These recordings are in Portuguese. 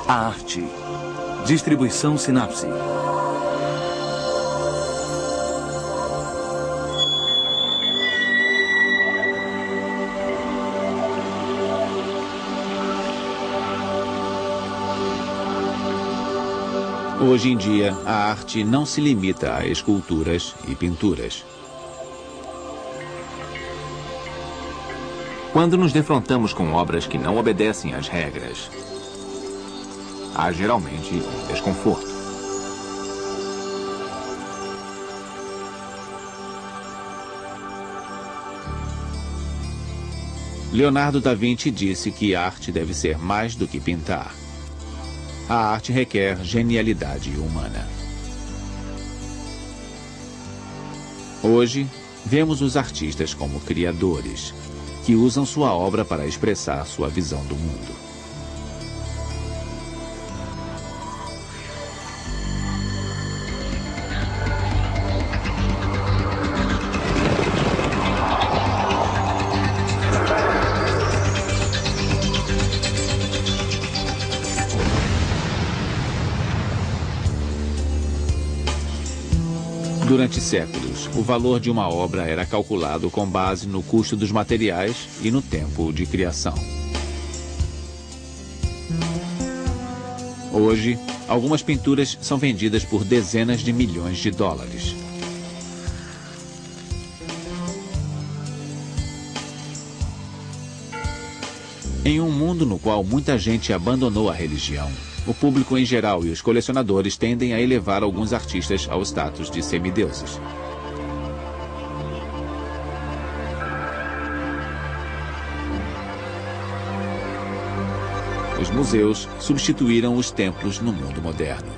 A arte. Distribuição Sinapse. Hoje em dia, a arte não se limita a esculturas e pinturas. Quando nos defrontamos com obras que não obedecem às regras, há geralmente um desconforto. Leonardo da Vinci disse que a arte deve ser mais do que pintar. A arte requer genialidade humana. Hoje, vemos os artistas como criadores, que usam sua obra para expressar sua visão do mundo. Durante séculos, o valor de uma obra era calculado com base no custo dos materiais e no tempo de criação. Hoje, algumas pinturas são vendidas por dezenas de milhões de dólares. Em um mundo no qual muita gente abandonou a religião, o público em geral e os colecionadores tendem a elevar alguns artistas ao status de semideuses. Os museus substituíram os templos no mundo moderno.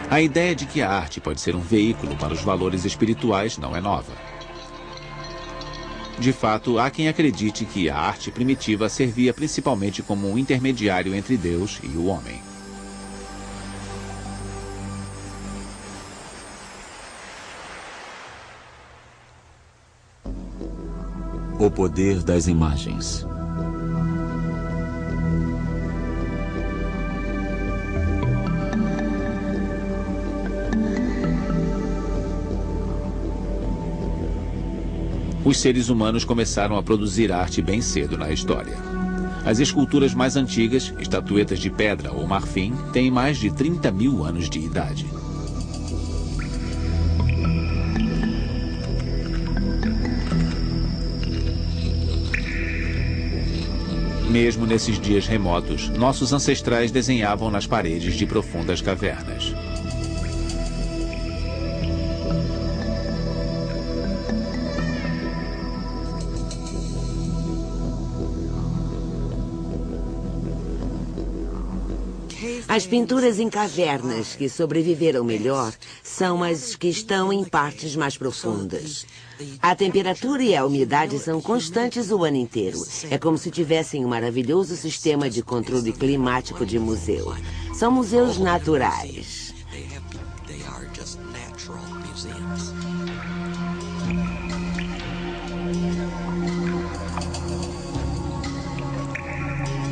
A ideia de que a arte pode ser um veículo para os valores espirituais não é nova. De fato, há quem acredite que a arte primitiva servia principalmente como um intermediário entre Deus e o homem. O poder das imagens. Os seres humanos começaram a produzir arte bem cedo na história. As esculturas mais antigas, estatuetas de pedra ou marfim, têm mais de 30 mil anos de idade. Mesmo nesses dias remotos, nossos ancestrais desenhavam nas paredes de profundas cavernas. As pinturas em cavernas que sobreviveram melhor são as que estão em partes mais profundas. A temperatura e a umidade são constantes o ano inteiro. É como se tivessem um maravilhoso sistema de controle climático de museu. São museus naturais.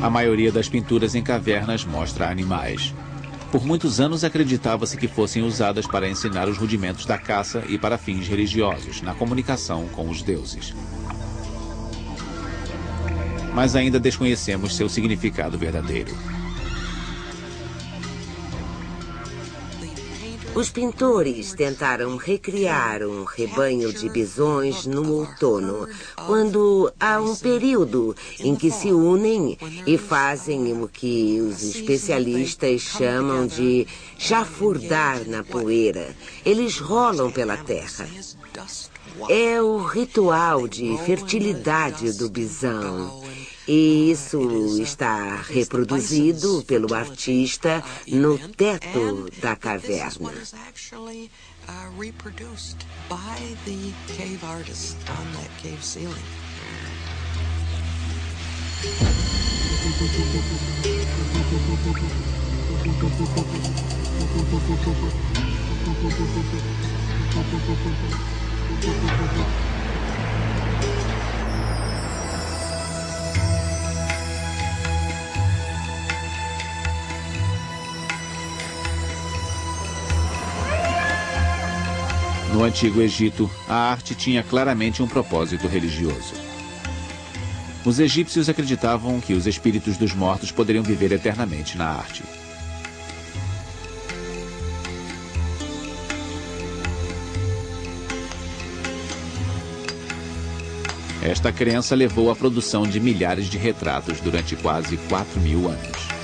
A maioria das pinturas em cavernas mostra animais. Por muitos anos acreditava-se que fossem usadas para ensinar os rudimentos da caça e para fins religiosos, na comunicação com os deuses. Mas ainda desconhecemos seu significado verdadeiro. Os pintores tentaram recriar um rebanho de bisões no outono, quando há um período em que se unem e fazem o que os especialistas chamam de chafurdar na poeira. Eles rolam pela terra. É o ritual de fertilidade do bisão. E isso está reproduzido pelo artista no teto da caverna. No Antigo Egito, a arte tinha claramente um propósito religioso. Os egípcios acreditavam que os espíritos dos mortos poderiam viver eternamente na arte. Esta crença levou à produção de milhares de retratos durante quase 4.000 anos.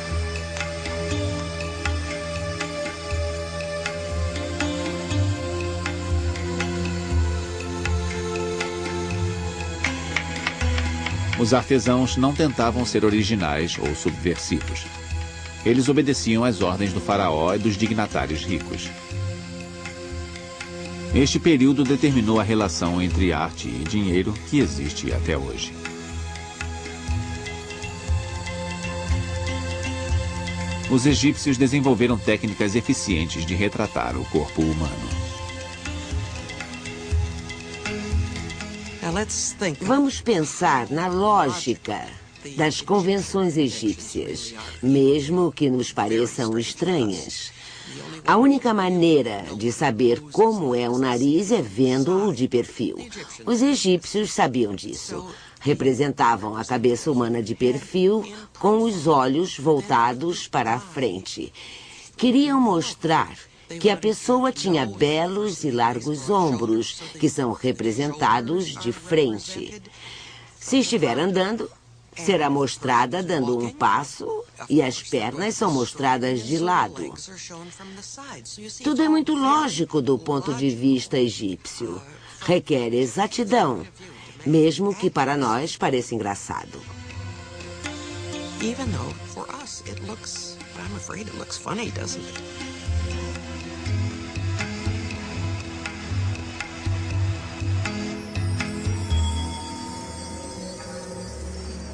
Os artesãos não tentavam ser originais ou subversivos. Eles obedeciam às ordens do faraó e dos dignatários ricos. Este período determinou a relação entre arte e dinheiro que existe até hoje. Os egípcios desenvolveram técnicas eficientes de retratar o corpo humano. Vamos pensar na lógica das convenções egípcias, mesmo que nos pareçam estranhas. A única maneira de saber como é o nariz é vendo-o de perfil. Os egípcios sabiam disso. Representavam a cabeça humana de perfil com os olhos voltados para a frente. Queriam mostrar que a pessoa tinha belos e largos ombros, que são representados de frente. Se estiver andando, será mostrada dando um passo e as pernas são mostradas de lado. Tudo é muito lógico do ponto de vista egípcio. Requer exatidão, mesmo que para nós pareça engraçado. Even though for us it looks, I'm afraid it looks funny, doesn't it?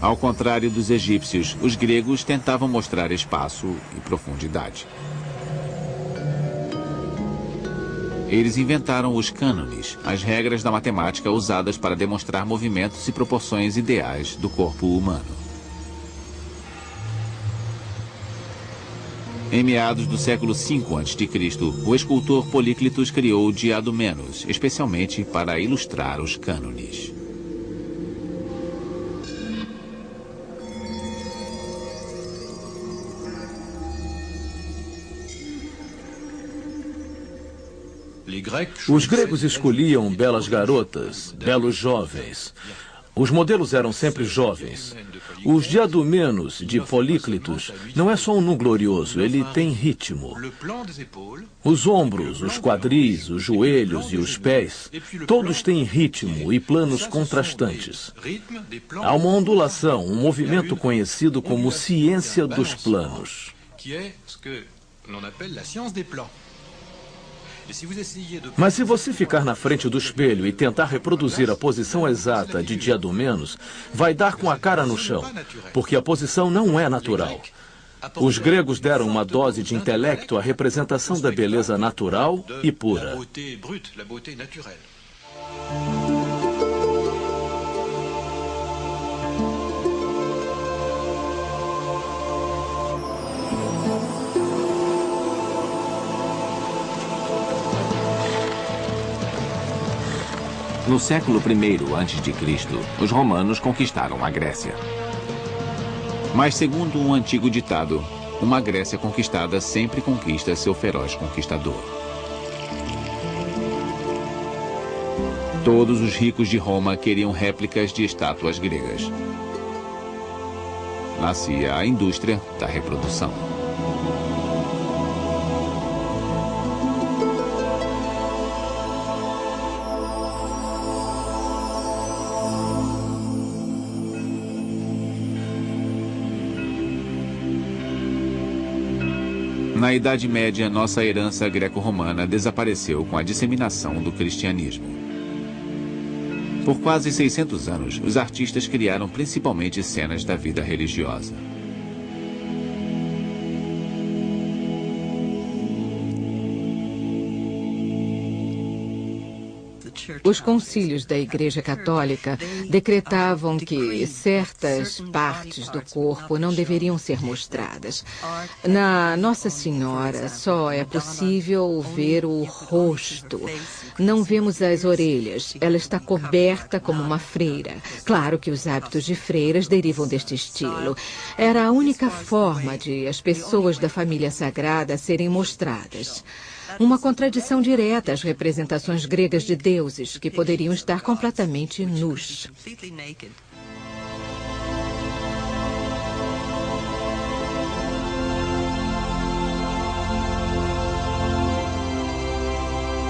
Ao contrário dos egípcios, os gregos tentavam mostrar espaço e profundidade. Eles inventaram os cânones, as regras da matemática usadas para demonstrar movimentos e proporções ideais do corpo humano. Em meados do século V a.C., o escultor Políclitos criou o Diadomenos, especialmente para ilustrar os cânones. Os gregos escolhiam belas garotas, belos jovens. Os modelos eram sempre jovens. Os Diadomenos de Políclitos não é só um nu glorioso, ele tem ritmo. Os ombros, os quadris, os joelhos e os pés, todos têm ritmo e planos contrastantes. Há uma ondulação, um movimento conhecido como ciência dos planos. Mas se você ficar na frente do espelho e tentar reproduzir a posição exata de Diadomenos, vai dar com a cara no chão, porque a posição não é natural. Os gregos deram uma dose de intelecto à representação da beleza natural e pura. No século I a.C., os romanos conquistaram a Grécia. Mas, segundo um antigo ditado, uma Grécia conquistada sempre conquista seu feroz conquistador. Todos os ricos de Roma queriam réplicas de estátuas gregas. Nascia a indústria da reprodução. Na Idade Média, nossa herança greco-romana desapareceu com a disseminação do cristianismo. Por quase 600 anos, os artistas criaram principalmente cenas da vida religiosa. Os concílios da Igreja Católica decretavam que certas partes do corpo não deveriam ser mostradas. Na Nossa Senhora, só é possível ver o rosto. Não vemos as orelhas. Ela está coberta como uma freira. Claro que os hábitos de freiras derivam deste estilo. Era a única forma de as pessoas da família sagrada serem mostradas. Uma contradição direta às representações gregas de deuses, que poderiam estar completamente nus.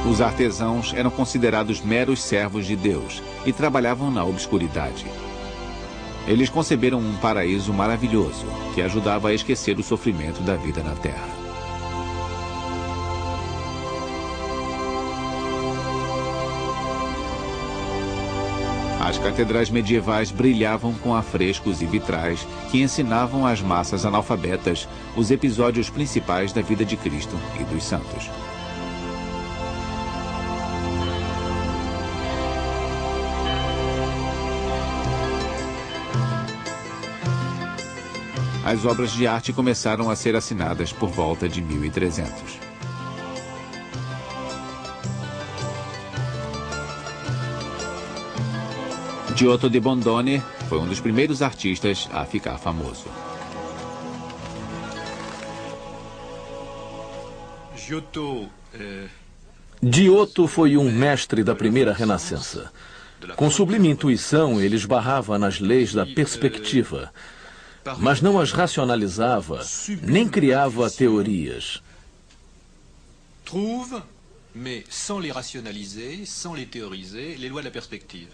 Os artesãos eram considerados meros servos de Deus e trabalhavam na obscuridade. Eles conceberam um paraíso maravilhoso que ajudava a esquecer o sofrimento da vida na Terra. As catedrais medievais brilhavam com afrescos e vitrais que ensinavam às massas analfabetas os episódios principais da vida de Cristo e dos santos. As obras de arte começaram a ser assinadas por volta de 1300. Giotto di Bondone foi um dos primeiros artistas a ficar famoso. Giotto foi um mestre da primeira Renascença. Com sublime intuição, ele esbarrava nas leis da perspectiva, mas não as racionalizava, nem criava teorias. Trouve, mais sans les rationaliser, sans les théoriser, les lois de la perspective.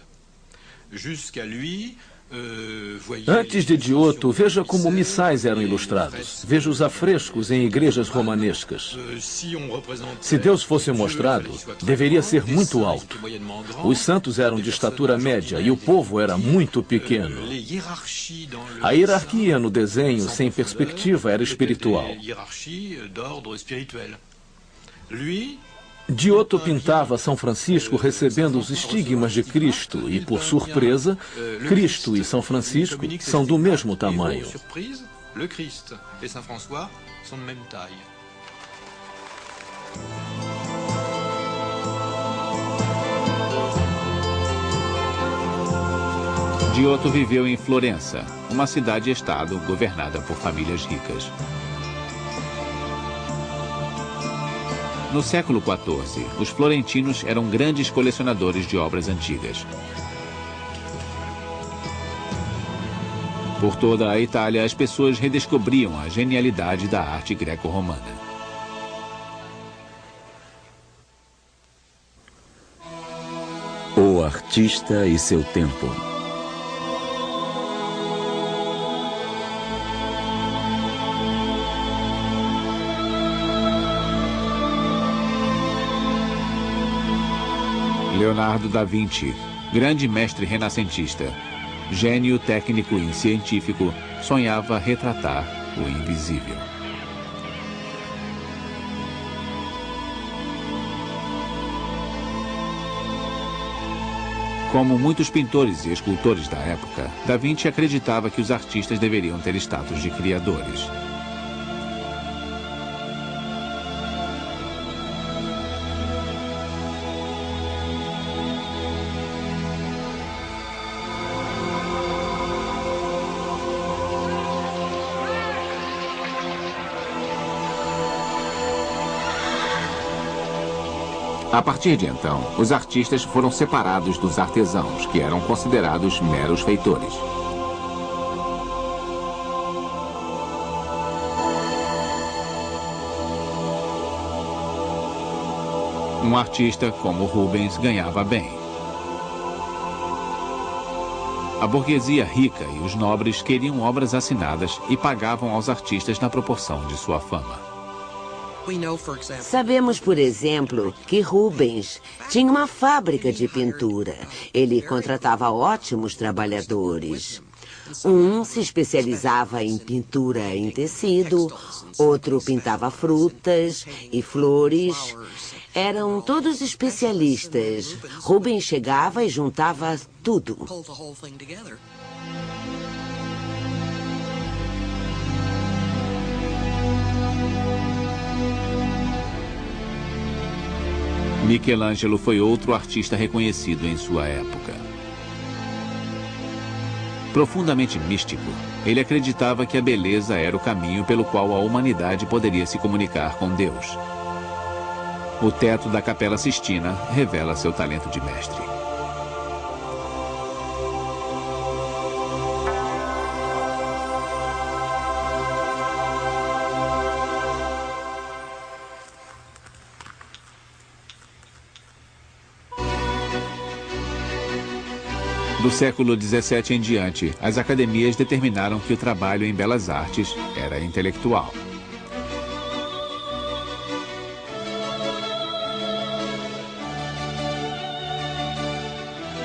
Antes de Giotto, veja como missais eram ilustrados. Veja os afrescos em igrejas romanescas. Se Deus fosse mostrado, deveria ser muito alto. Os santos eram de estatura média e o povo era muito pequeno. A hierarquia no desenho sem perspectiva era espiritual. Giotto pintava São Francisco recebendo os estigmas de Cristo e, por surpresa, Cristo e São Francisco são do mesmo tamanho. Giotto viveu em Florença, uma cidade-estado governada por famílias ricas. No século XIV, os florentinos eram grandes colecionadores de obras antigas. Por toda a Itália, as pessoas redescobriam a genialidade da arte greco-romana. O artista e seu tempo. Leonardo da Vinci, grande mestre renascentista, gênio técnico e científico, sonhava retratar o invisível. Como muitos pintores e escultores da época, Da Vinci acreditava que os artistas deveriam ter status de criadores. A partir de então, os artistas foram separados dos artesãos, que eram considerados meros feitores. Um artista como Rubens ganhava bem. A burguesia rica e os nobres queriam obras assinadas e pagavam aos artistas na proporção de sua fama. Sabemos, por exemplo, que Rubens tinha uma fábrica de pintura. Ele contratava ótimos trabalhadores. Um se especializava em pintura em tecido, outro pintava frutas e flores. Eram todos especialistas. Rubens chegava e juntava tudo. Michelangelo foi outro artista reconhecido em sua época. Profundamente místico, ele acreditava que a beleza era o caminho pelo qual a humanidade poderia se comunicar com Deus. O teto da Capela Sistina revela seu talento de mestre. Do século XVII em diante, as academias determinaram que o trabalho em belas artes era intelectual.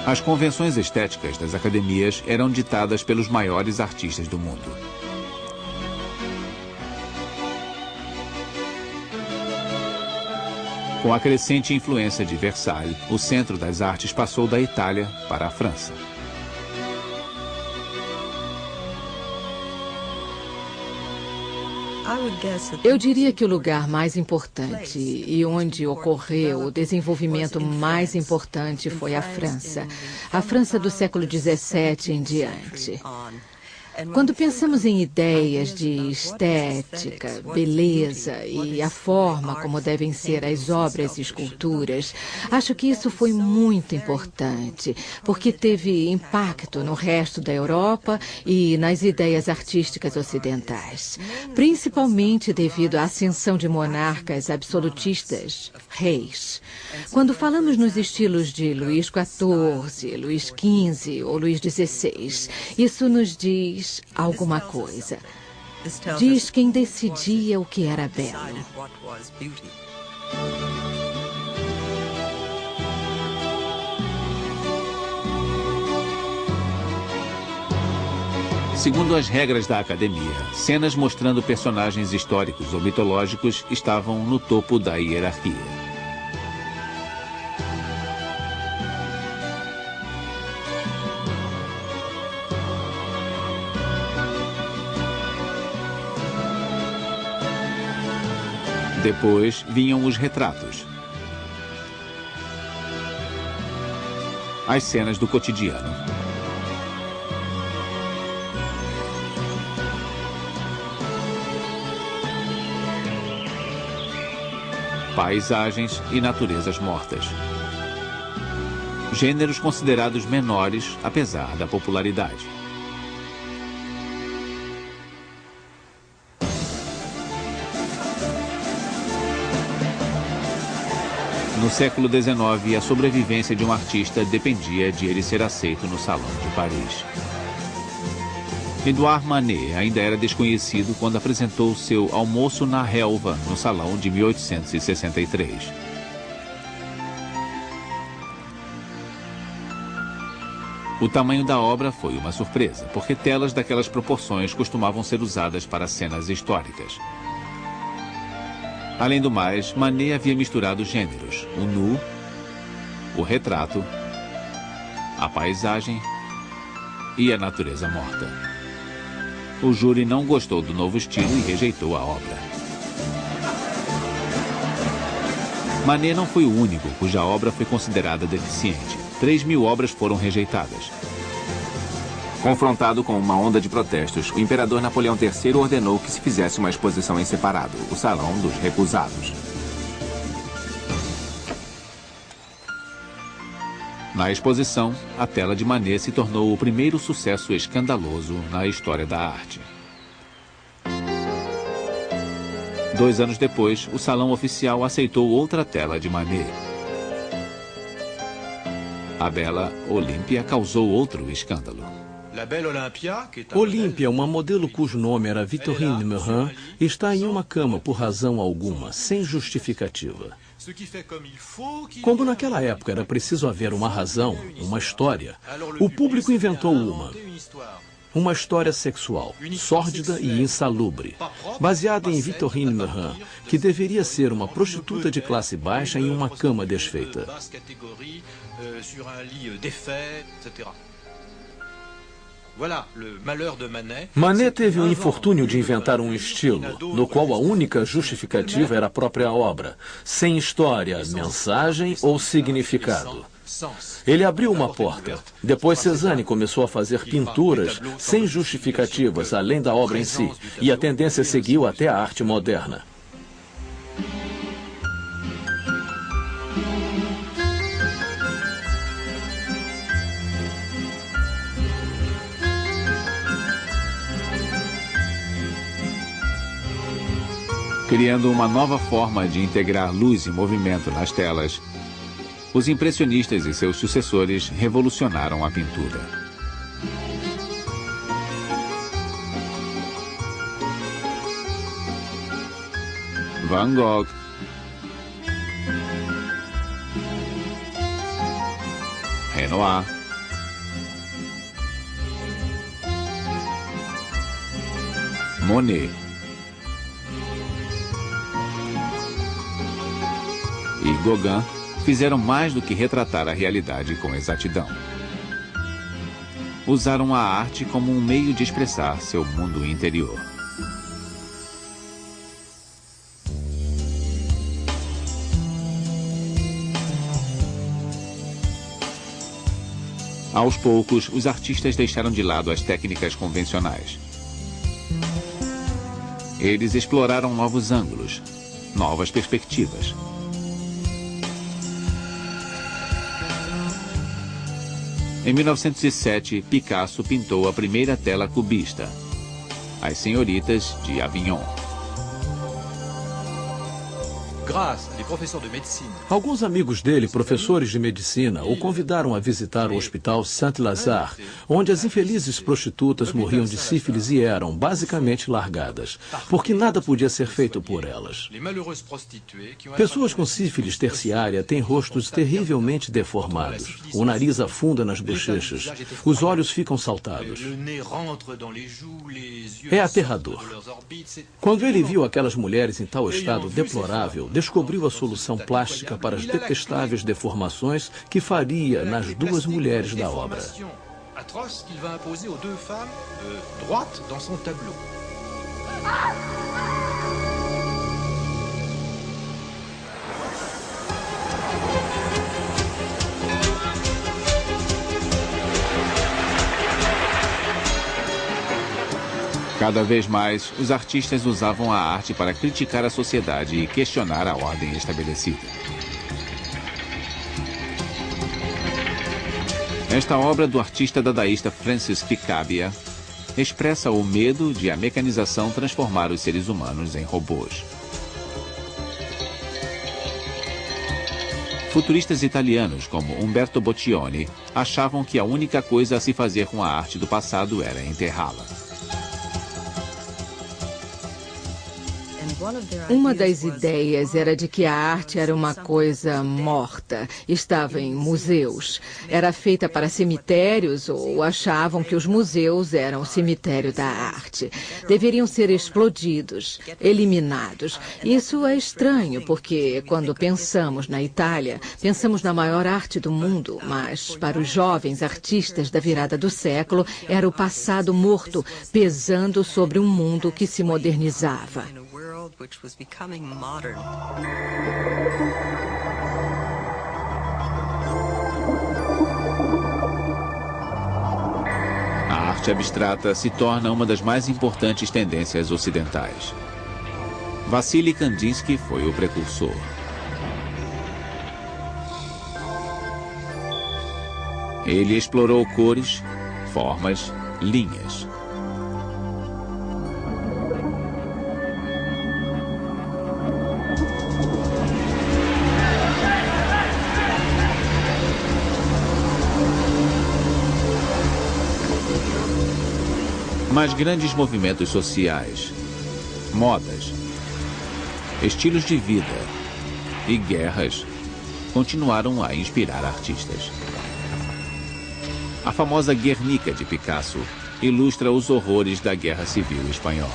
As convenções estéticas das academias eram ditadas pelos maiores artistas do mundo. Com a crescente influência de Versailles, o centro das artes passou da Itália para a França. Eu diria que o lugar mais importante e onde ocorreu o desenvolvimento mais importante foi a França. A França do século XVII em diante. Quando pensamos em ideias de estética, beleza e a forma como devem ser as obras e esculturas, acho que isso foi muito importante, porque teve impacto no resto da Europa e nas ideias artísticas ocidentais, principalmente devido à ascensão de monarcas absolutistas, reis. Quando falamos nos estilos de Luís XIV, Luís XV ou Luís XVI, isso nos diz alguma coisa. Diz quem decidia o que era belo. Segundo as regras da academia, cenas mostrando personagens históricos ou mitológicos estavam no topo da hierarquia. Depois vinham os retratos. As cenas do cotidiano. Paisagens e naturezas mortas. Gêneros considerados menores, apesar da popularidade. No século XIX, a sobrevivência de um artista dependia de ele ser aceito no Salão de Paris. Edouard Manet ainda era desconhecido quando apresentou seu Almoço na Relva no Salão de 1863. O tamanho da obra foi uma surpresa, porque telas daquelas proporções costumavam ser usadas para cenas históricas. Além do mais, Manet havia misturado gêneros, o nu, o retrato, a paisagem e a natureza morta. O júri não gostou do novo estilo e rejeitou a obra. Manet não foi o único cuja obra foi considerada deficiente. 3.000 obras foram rejeitadas. Confrontado com uma onda de protestos, o imperador Napoleão III ordenou que se fizesse uma exposição em separado, o Salão dos Recusados. Na exposição, a tela de Manet se tornou o primeiro sucesso escandaloso na história da arte. 2 anos depois, o Salão Oficial aceitou outra tela de Manet. A bela Olímpia causou outro escândalo. Olímpia, uma modelo cujo nome era Victorine Meurrin, está em uma cama por razão alguma, sem justificativa. Como naquela época era preciso haver uma razão, uma história, o público inventou uma. Uma história sexual, sórdida e insalubre, baseada em Victorine Meurent, que deveria ser uma prostituta de classe baixa em uma cama desfeita. Manet teve o infortúnio de inventar um estilo, no qual a única justificativa era a própria obra, sem história, mensagem ou significado. Ele abriu uma porta. Depois Cézanne começou a fazer pinturas sem justificativas, além da obra em si, e a tendência seguiu até a arte moderna. Criando uma nova forma de integrar luz e movimento nas telas, os impressionistas e seus sucessores revolucionaram a pintura. Van Gogh, Renoir, Monet e Gauguin fizeram mais do que retratar a realidade com exatidão. Usaram a arte como um meio de expressar seu mundo interior. Aos poucos, os artistas deixaram de lado as técnicas convencionais. Eles exploraram novos ângulos, novas perspectivas. Em 1907, Picasso pintou a primeira tela cubista, As Senhoritas de Avignon. Alguns amigos dele, professores de medicina, o convidaram a visitar o hospital Saint-Lazare, onde as infelizes prostitutas morriam de sífilis e eram, basicamente, largadas, porque nada podia ser feito por elas. Pessoas com sífilis terciária têm rostos terrivelmente deformados, o nariz afunda nas bochechas, os olhos ficam saltados. É aterrador. Quando ele viu aquelas mulheres em tal estado deplorável, descobriu a solução plástica para as detestáveis deformações que faria nas duas mulheres da obra. Cada vez mais, os artistas usavam a arte para criticar a sociedade e questionar a ordem estabelecida. Esta obra do artista dadaísta Francis Picabia expressa o medo de a mecanização transformar os seres humanos em robôs. Futuristas italianos como Umberto Boccioni achavam que a única coisa a se fazer com a arte do passado era enterrá-la. Uma das ideias era de que a arte era uma coisa morta, estava em museus, era feita para cemitérios ou achavam que os museus eram o cemitério da arte. Deveriam ser explodidos, eliminados. Isso é estranho porque quando pensamos na Itália, pensamos na maior arte do mundo, mas para os jovens artistas da virada do século era o passado morto, pesando sobre um mundo que se modernizava. Which was becoming modern. A arte abstrata se torna uma das mais importantes tendências ocidentais. Vassily Kandinsky foi o precursor. Ele explorou cores, formas, linhas. Mas grandes movimentos sociais, modas, estilos de vida e guerras continuaram a inspirar artistas. A famosa Guernica de Picasso ilustra os horrores da Guerra Civil Espanhola.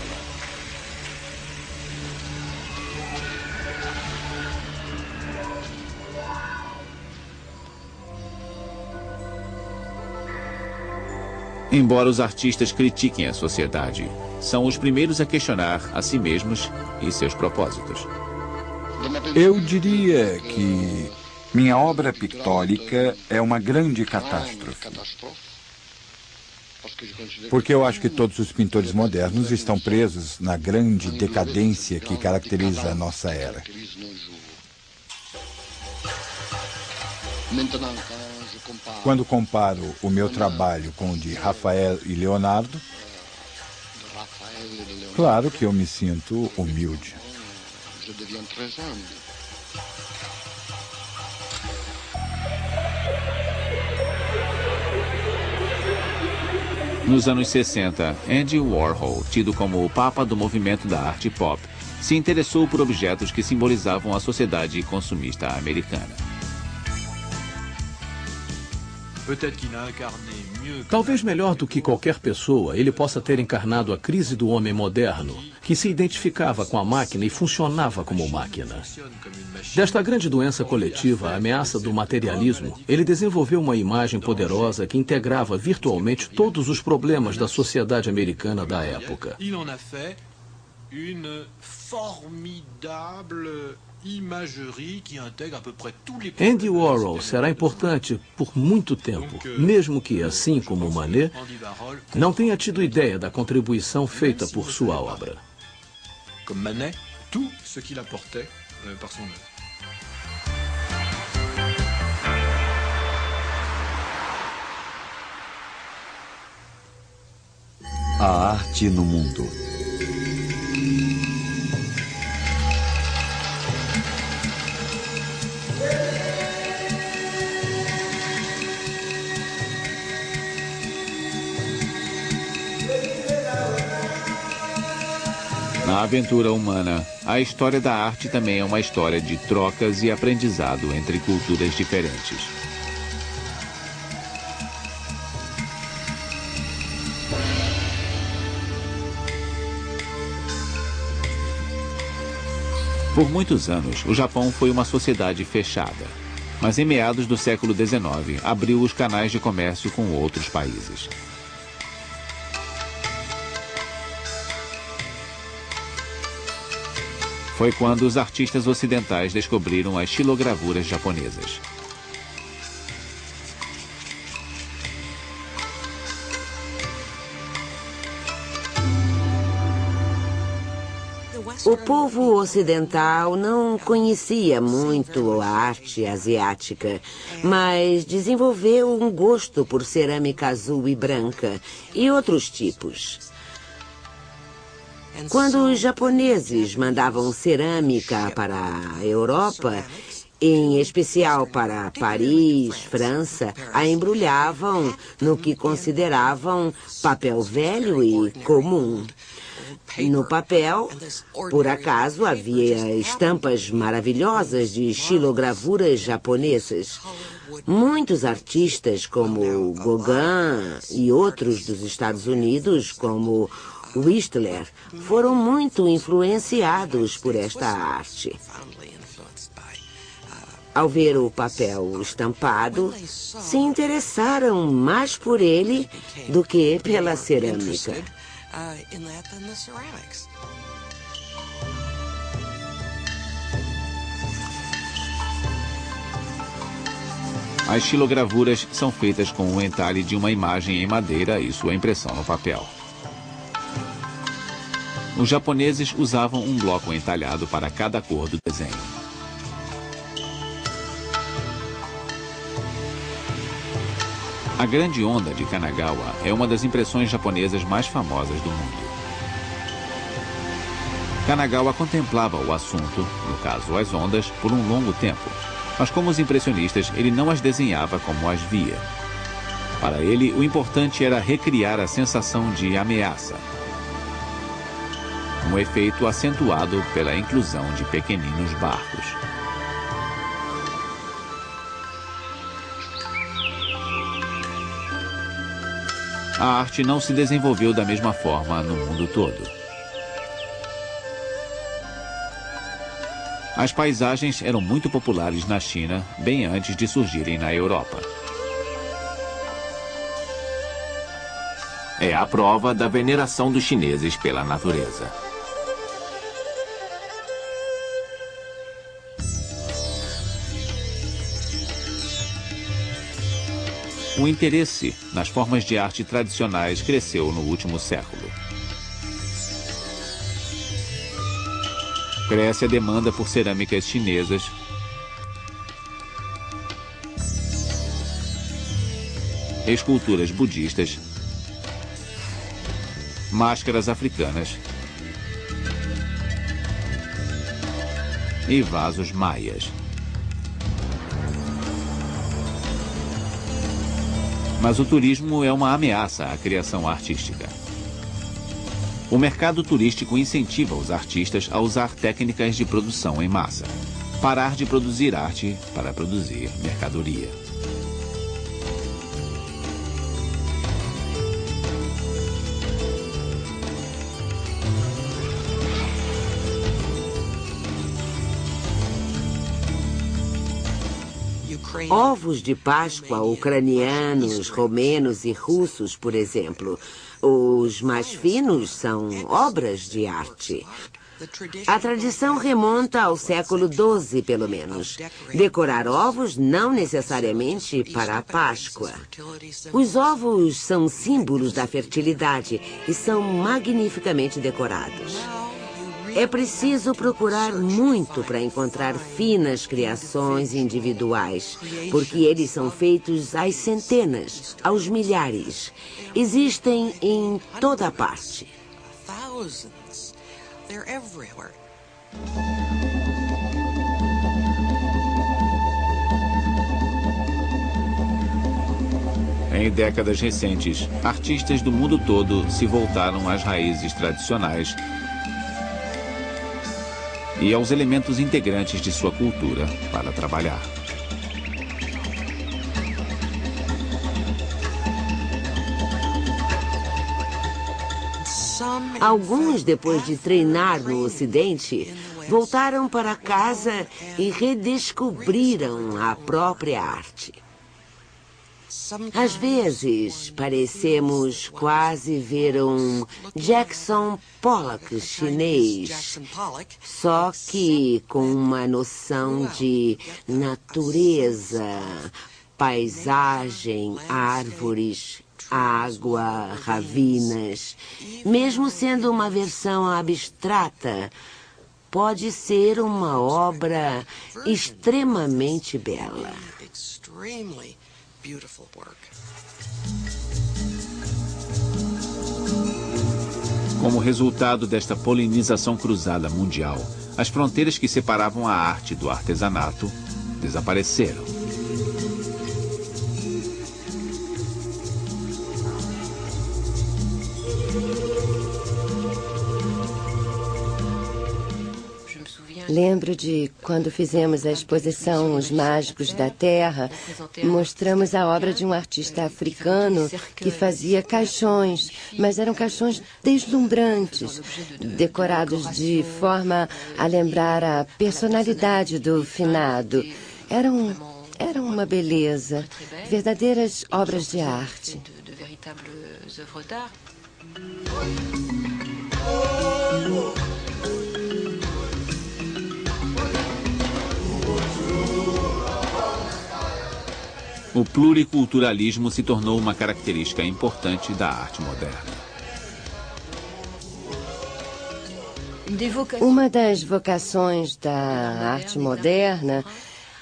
Embora os artistas critiquem a sociedade, são os primeiros a questionar a si mesmos e seus propósitos. Eu diria que minha obra pictórica é uma grande catástrofe. Porque eu acho que todos os pintores modernos estão presos na grande decadência que caracteriza a nossa era. Quando comparo o meu trabalho com o de Rafael e Leonardo, claro que eu me sinto humilde. Nos anos 60, Andy Warhol, tido como o papa do movimento da arte pop, se interessou por objetos que simbolizavam a sociedade consumista americana. Talvez melhor do que qualquer pessoa, ele possa ter encarnado a crise do homem moderno, que se identificava com a máquina e funcionava como máquina. Desta grande doença coletiva, a ameaça do materialismo, ele desenvolveu uma imagem poderosa que integrava virtualmente todos os problemas da sociedade americana da época. Andy Warhol será importante por muito tempo, mesmo que, assim como Manet, não tenha tido ideia da contribuição feita por sua obra. Comme Manet, tout ce qu'il apportait par son œuvre. A arte no mundo. Na aventura humana, a história da arte também é uma história de trocas e aprendizado entre culturas diferentes. Por muitos anos, o Japão foi uma sociedade fechada, mas em meados do século XIX, abriu os canais de comércio com outros países. Foi quando os artistas ocidentais descobriram as xilogravuras japonesas. O povo ocidental não conhecia muito a arte asiática, mas desenvolveu um gosto por cerâmica azul e branca e outros tipos. Quando os japoneses mandavam cerâmica para a Europa, em especial para Paris, França, a embrulhavam no que consideravam papel velho e comum. No papel, por acaso, havia estampas maravilhosas de xilogravuras japonesas. Muitos artistas, como Gauguin e outros dos Estados Unidos, como Whistler, foram muito influenciados por esta arte. Ao ver o papel estampado, se interessaram mais por ele do que pela cerâmica. As xilogravuras são feitas com o entalhe de uma imagem em madeira e sua impressão no papel. Os japoneses usavam um bloco entalhado para cada cor do desenho. A Grande Onda de Kanagawa é uma das impressões japonesas mais famosas do mundo. Kanagawa contemplava o assunto, no caso as ondas, por um longo tempo, mas como os impressionistas, ele não as desenhava como as via. Para ele, o importante era recriar a sensação de ameaça. Um efeito acentuado pela inclusão de pequeninos barcos. A arte não se desenvolveu da mesma forma no mundo todo. As paisagens eram muito populares na China, bem antes de surgirem na Europa. É a prova da veneração dos chineses pela natureza. O interesse nas formas de arte tradicionais cresceu no último século. Cresce a demanda por cerâmicas chinesas, esculturas budistas, máscaras africanas e vasos maias. Mas o turismo é uma ameaça à criação artística. O mercado turístico incentiva os artistas a usar técnicas de produção em massa. Parar de produzir arte para produzir mercadoria. Ovos de Páscoa ucranianos, romenos e russos, por exemplo. Os mais finos são obras de arte. A tradição remonta ao século XII, pelo menos. Decorar ovos não necessariamente para a Páscoa. Os ovos são símbolos da fertilidade e são magnificamente decorados. É preciso procurar muito para encontrar finas criações individuais, porque eles são feitos às centenas, aos milhares. Existem em toda parte. Em décadas recentes, artistas do mundo todo se voltaram às raízes tradicionais e aos elementos integrantes de sua cultura para trabalhar. Alguns, depois de treinar no Ocidente, voltaram para casa e redescobriram a própria arte. Às vezes, parecemos quase ver um Jackson Pollock chinês, só que com uma noção de natureza, paisagem, árvores, água, ravinas. Mesmo sendo uma versão abstrata, pode ser uma obra extremamente bela. Como resultado desta polinização cruzada mundial, as fronteiras que separavam a arte do artesanato desapareceram. Lembro de quando fizemos a exposição Os Mágicos da Terra, mostramos a obra de um artista africano que fazia caixões, mas eram caixões deslumbrantes, decorados de forma a lembrar a personalidade do finado. Eram uma beleza, verdadeiras obras de arte. O pluriculturalismo se tornou uma característica importante da arte moderna. Uma das vocações da arte moderna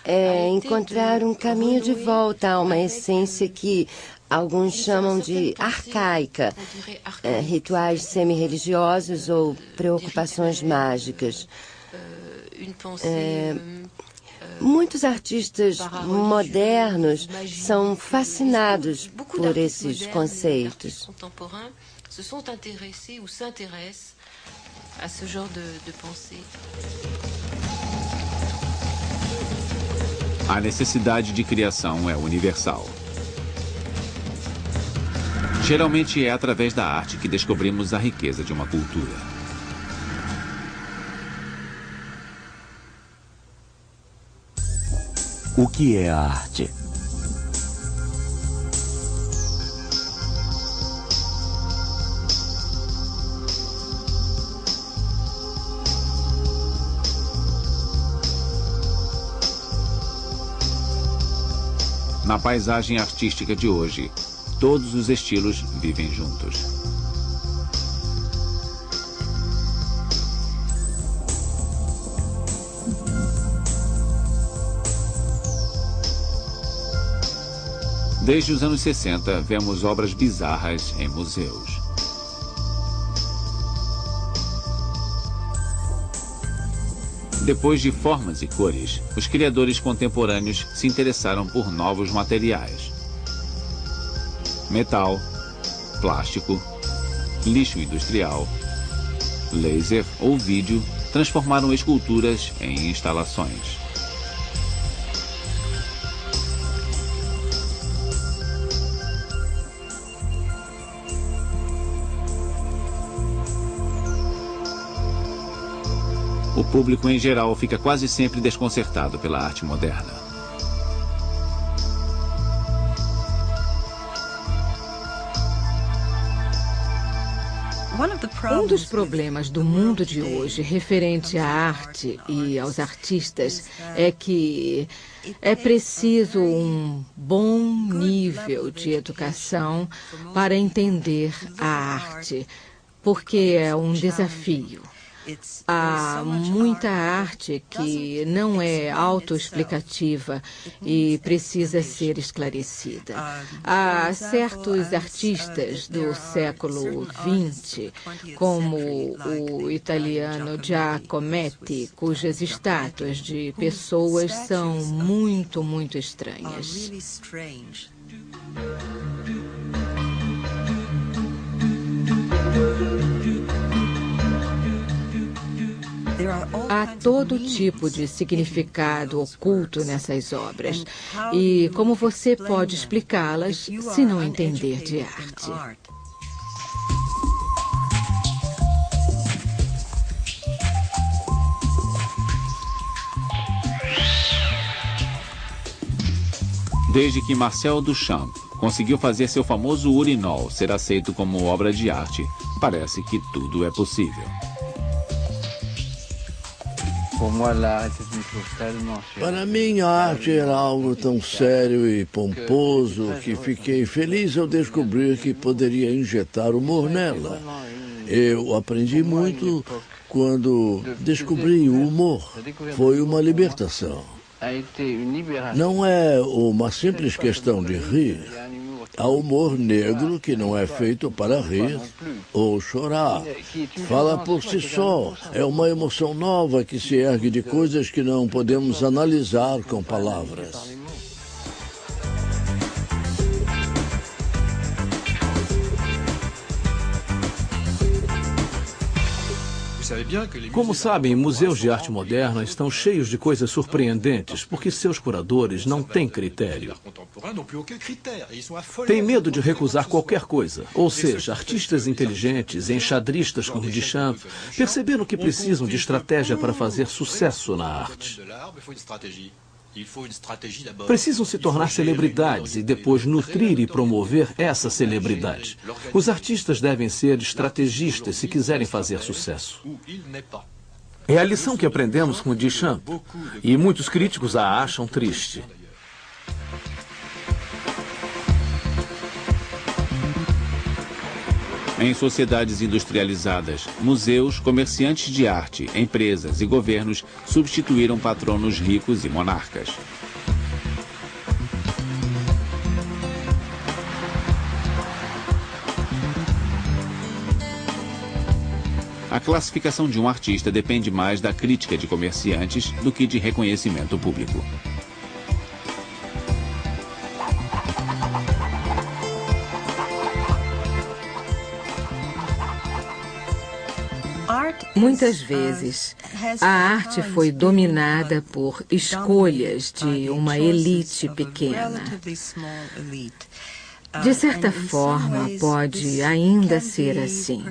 é encontrar um caminho de volta a uma essência que alguns chamam de arcaica, rituais semi-religiosos ou preocupações mágicas. Muitos artistas modernos são fascinados por esses conceitos. A necessidade de criação é universal. Geralmente é através da arte que descobrimos a riqueza de uma cultura. O que é a arte? Na paisagem artística de hoje, todos os estilos vivem juntos. Desde os anos 60, vemos obras bizarras em museus. Depois de formas e cores, os criadores contemporâneos se interessaram por novos materiais. Metal, plástico, lixo industrial, laser ou vídeo transformaram esculturas em instalações. O público em geral fica quase sempre desconcertado pela arte moderna. Um dos problemas do mundo de hoje referente à arte e aos artistas é que é preciso um bom nível de educação para entender a arte, porque é um desafio. Há muita arte que não é autoexplicativa e precisa ser esclarecida. Há certos artistas do século XX, como o italiano Giacometti, cujas estátuas de pessoas são muito estranhas. Há todo tipo de significado oculto nessas obras. E como você pode explicá-las se não entender de arte? Desde que Marcel Duchamp conseguiu fazer seu famoso urinol ser aceito como obra de arte, parece que tudo é possível. Para mim, a arte era algo tão sério e pomposo que fiquei feliz ao descobrir que poderia injetar humor nela. Eu aprendi muito quando descobri o humor. Foi uma libertação. Não é uma simples questão de rir. Há humor negro que não é feito para rir ou chorar. Fala por si só. É uma emoção nova que se ergue de coisas que não podemos analisar com palavras. Como sabem, museus de arte moderna estão cheios de coisas surpreendentes, porque seus curadores não têm critério. Têm medo de recusar qualquer coisa. Ou seja, artistas inteligentes, enxadristas como Duchamp, perceberam que precisam de estratégia para fazer sucesso na arte. Precisam se tornar celebridades e depois nutrir e promover essa celebridade. Os artistas devem ser estrategistas se quiserem fazer sucesso. É a lição que aprendemos com Duchamp, e muitos críticos a acham triste. Em sociedades industrializadas, museus, comerciantes de arte, empresas e governos substituíram patronos ricos e monarcas. A classificação de um artista depende mais da crítica de comerciantes do que de reconhecimento público. Muitas vezes, a arte foi dominada por escolhas de uma elite pequena. De certa forma, pode ainda ser assim.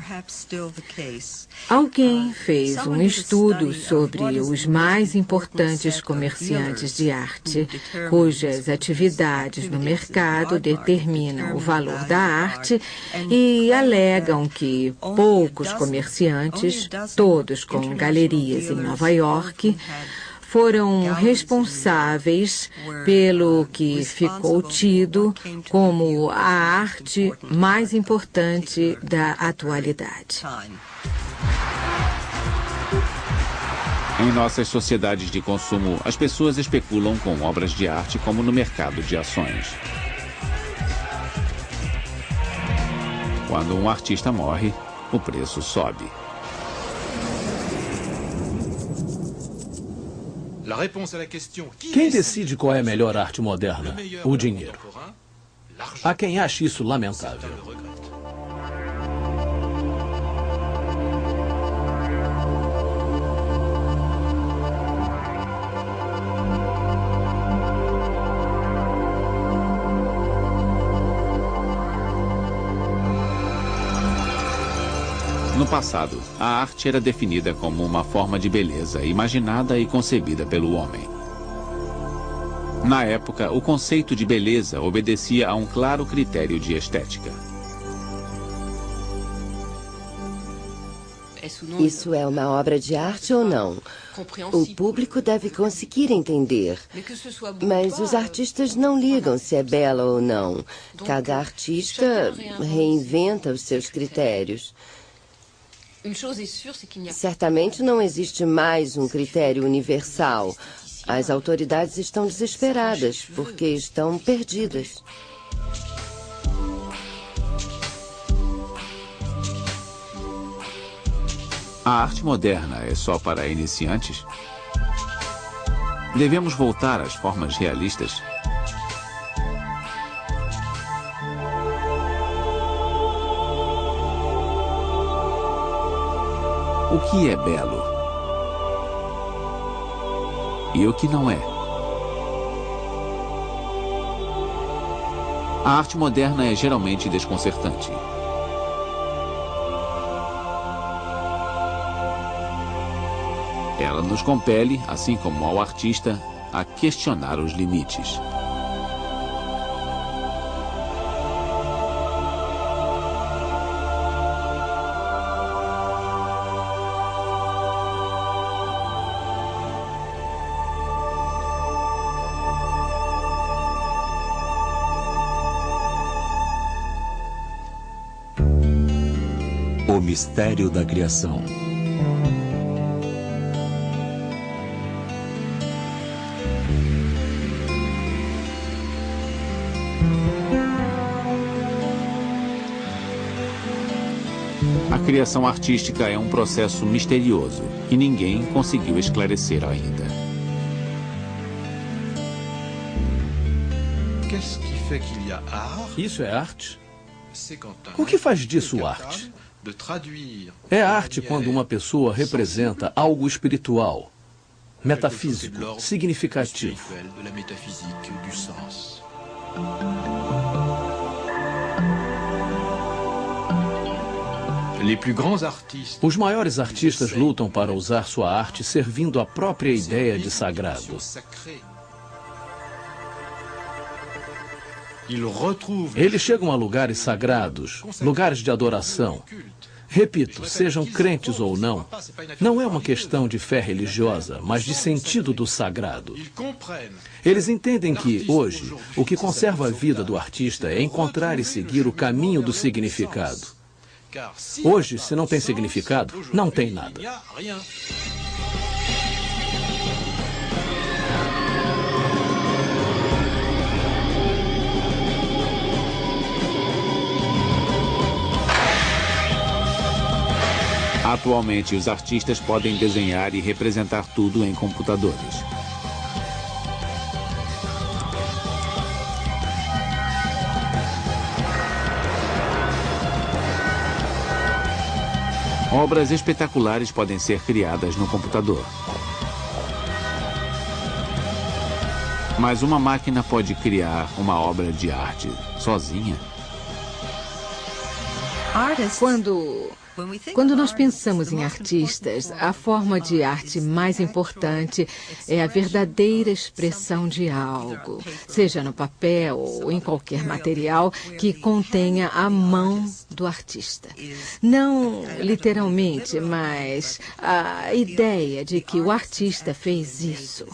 Alguém fez um estudo sobre os mais importantes comerciantes de arte, cujas atividades no mercado determinam o valor da arte, e alegam que poucos comerciantes, todos com galerias em Nova York, foram responsáveis pelo que ficou tido como a arte mais importante da atualidade. Em nossas sociedades de consumo, as pessoas especulam com obras de arte como no mercado de ações. Quando um artista morre, o preço sobe. Quem decide qual é a melhor arte moderna? O dinheiro. Há quem ache isso lamentável. No passado, a arte era definida como uma forma de beleza imaginada e concebida pelo homem. Na época, o conceito de beleza obedecia a um claro critério de estética. Isso é uma obra de arte ou não? O público deve conseguir entender. Mas os artistas não ligam se é bela ou não. Cada artista reinventa os seus critérios. Certamente não existe mais um critério universal. As autoridades estão desesperadas porque estão perdidas. A arte moderna é só para iniciantes? Devemos voltar às formas realistas? O que é belo? E o que não é? A arte moderna é geralmente desconcertante. Ela nos compele, assim como ao artista, a questionar os limites. O mistério da criação. A criação artística é um processo misterioso que ninguém conseguiu esclarecer ainda. Isso é arte? O que faz disso arte? É arte quando uma pessoa representa algo espiritual, metafísico, significativo. Os maiores artistas lutam para usar sua arte servindo a própria ideia de sagrado. Eles chegam a lugares sagrados, lugares de adoração. Repito, sejam crentes ou não, não é uma questão de fé religiosa, mas de sentido do sagrado. Eles entendem que, hoje, o que conserva a vida do artista é encontrar e seguir o caminho do significado. Hoje, se não tem significado, não tem nada. Atualmente, os artistas podem desenhar e representar tudo em computadores. Obras espetaculares podem ser criadas no computador. Mas uma máquina pode criar uma obra de arte sozinha? Quando nós pensamos em artistas, a forma de arte mais importante é a verdadeira expressão de algo, seja no papel ou em qualquer material que contenha a mão do artista. Não literalmente, mas a ideia de que o artista fez isso.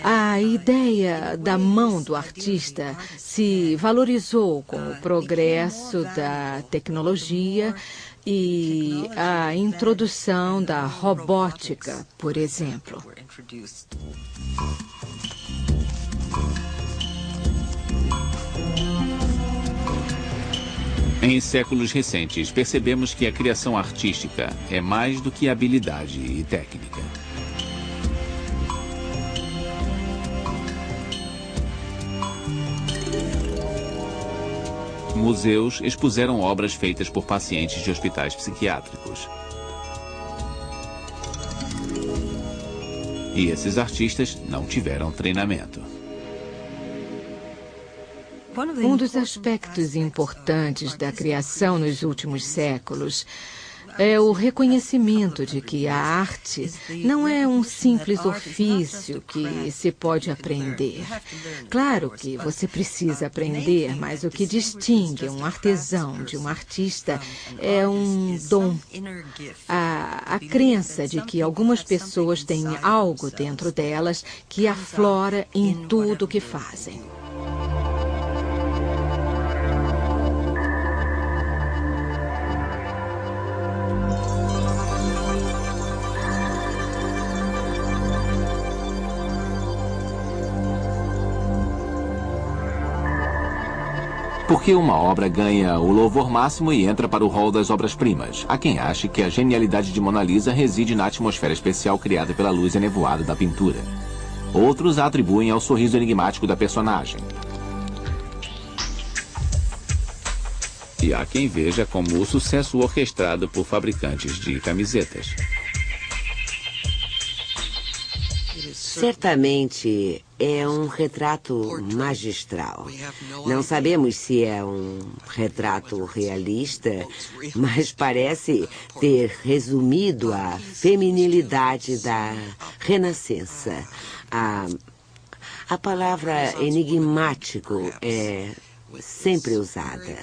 A ideia da mão do artista se valorizou com o progresso da tecnologia e a introdução da robótica, por exemplo. Em séculos recentes, percebemos que a criação artística é mais do que habilidade e técnica. Museus expuseram obras feitas por pacientes de hospitais psiquiátricos. E esses artistas não tiveram treinamento. Um dos aspectos importantes da criação nos últimos séculos é o reconhecimento de que a arte não é um simples ofício que se pode aprender. Claro que você precisa aprender, mas o que distingue um artesão de um artista é um dom. A crença de que algumas pessoas têm algo dentro delas que aflora em tudo o que fazem. Por que uma obra ganha o louvor máximo e entra para o rol das obras-primas? Há quem ache que a genialidade de Mona Lisa reside na atmosfera especial criada pela luz enevoada da pintura. Outros a atribuem ao sorriso enigmático da personagem. E há quem veja como o sucesso orquestrado por fabricantes de camisetas. Certamente é um retrato magistral. Não sabemos se é um retrato realista, mas parece ter resumido a feminilidade da Renascença. A palavra enigmático é sempre usada.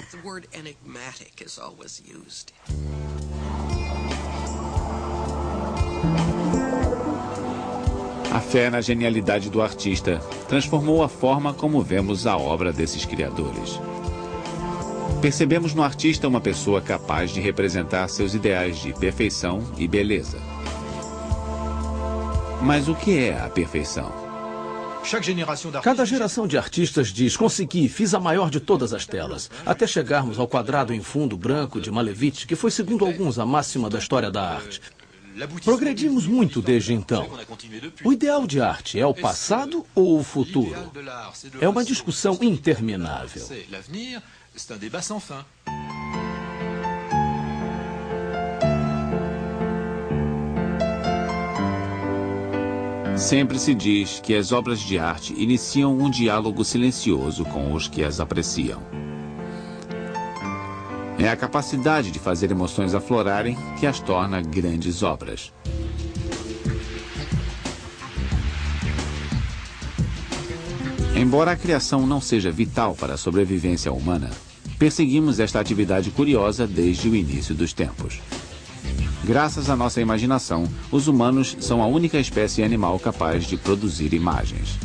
A fé na genialidade do artista transformou a forma como vemos a obra desses criadores. Percebemos no artista uma pessoa capaz de representar seus ideais de perfeição e beleza. Mas o que é a perfeição? Cada geração de artistas diz: consegui, fiz a maior de todas as telas, até chegarmos ao quadrado em fundo branco de Malevich, que foi, segundo alguns, a máxima da história da arte. Progredimos muito desde então. O ideal de arte é o passado ou o futuro? É uma discussão interminável. Sempre se diz que as obras de arte iniciam um diálogo silencioso com os que as apreciam. É a capacidade de fazer emoções aflorarem que as torna grandes obras. Embora a criação não seja vital para a sobrevivência humana, perseguimos esta atividade curiosa desde o início dos tempos. Graças à nossa imaginação, os humanos são a única espécie animal capaz de produzir imagens.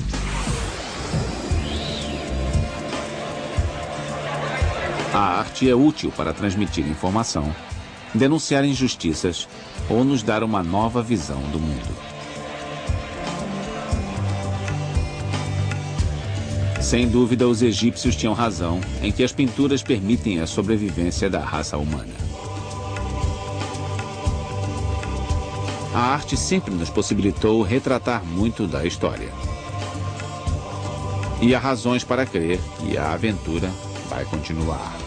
A arte é útil para transmitir informação, denunciar injustiças ou nos dar uma nova visão do mundo. Sem dúvida, os egípcios tinham razão em que as pinturas permitem a sobrevivência da raça humana. A arte sempre nos possibilitou retratar muito da história. E há razões para crer que a aventura vai continuar.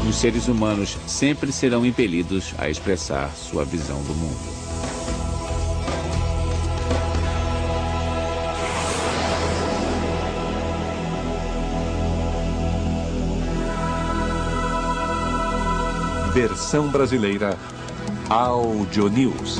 Os seres humanos sempre serão impelidos a expressar sua visão do mundo. Versão brasileira Audio News.